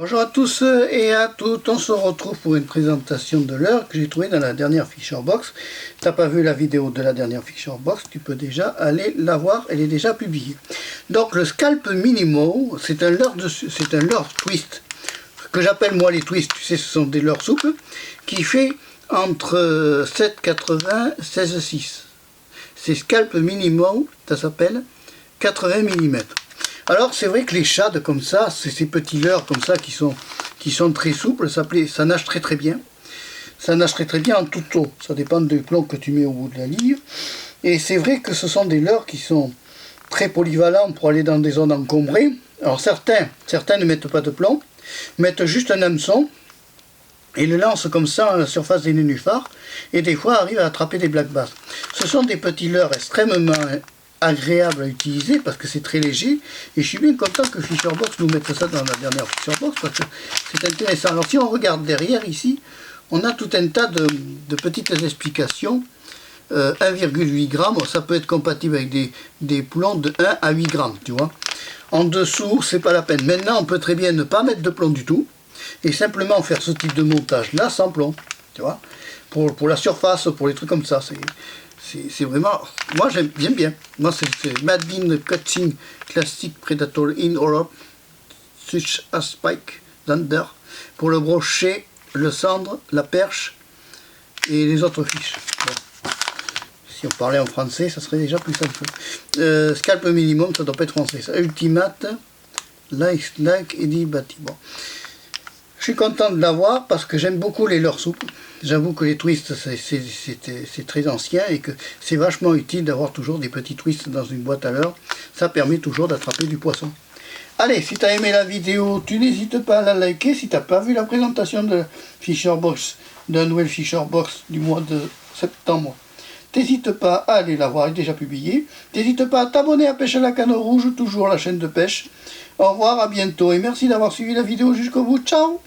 Bonjour à tous et à toutes, on se retrouve pour une présentation de leurre que j'ai trouvée dans la dernière Fisherbox. Si tu n'as pas vu la vidéo de la dernière Fisherbox, tu peux déjà aller la voir, elle est déjà publiée. Donc le Scalp Minimo, c'est un leurre twist, que j'appelle moi les twists, tu sais ce sont des leurres souples, qui fait entre 7,80 et 16,6. C'est Scalp Minimo, ça s'appelle 80 mm. Alors c'est vrai que les shad comme ça, c'est ces petits leurres comme ça qui sont très souples, ça nage très bien. Ça nage très bien en toute eau, ça dépend du plomb que tu mets au bout de la ligne. Et c'est vrai que ce sont des leurres qui sont très polyvalents pour aller dans des zones encombrées. Alors certains ne mettent pas de plomb, mettent juste un hameçon et le lancent comme ça à la surface des nénuphars et des fois arrivent à attraper des black bass. Ce sont des petits leurres extrêmement agréable à utiliser parce que c'est très léger et je suis bien content que Fisherbox nous mette ça dans la dernière Fisherbox parce que c'est intéressant. Alors si on regarde derrière ici, on a tout un tas de petites explications. 1,8 g, ça peut être compatible avec des plombs de 1 à 8 grammes, tu vois. En dessous, c'est pas la peine. Maintenant, on peut très bien ne pas mettre de plomb du tout et simplement faire ce type de montage là sans plomb, tu vois. Pour la surface, pour les trucs comme ça, c'est vraiment, moi j'aime bien. Moi c'est Made in Catching Classic Predator in Europe, such as spike, zander, pour le brochet, le cendre, la perche et les autres fiches. Bon. Si on parlait en français, ça serait déjà plus simple. Scalp Minimum, ça doit pas être français. Ça. Ultimate, like Eddie Batty. Bon. Je suis content de l'avoir parce que j'aime beaucoup les leurres souples. J'avoue que les twists c'est très ancien et que c'est vachement utile d'avoir toujours des petits twists dans une boîte à leurre. Ça permet toujours d'attraper du poisson. Allez, si tu as aimé la vidéo, tu n'hésites pas à la liker. Si tu n'as pas vu la présentation de Fisherbox, d'un nouvel Fisherbox du mois de septembre, n'hésite pas à aller la voir, elle est déjà publiée. N'hésite pas à t'abonner à Pêche à la Canne Rouge, toujours la chaîne de pêche. Au revoir, à bientôt et merci d'avoir suivi la vidéo jusqu'au bout. Ciao!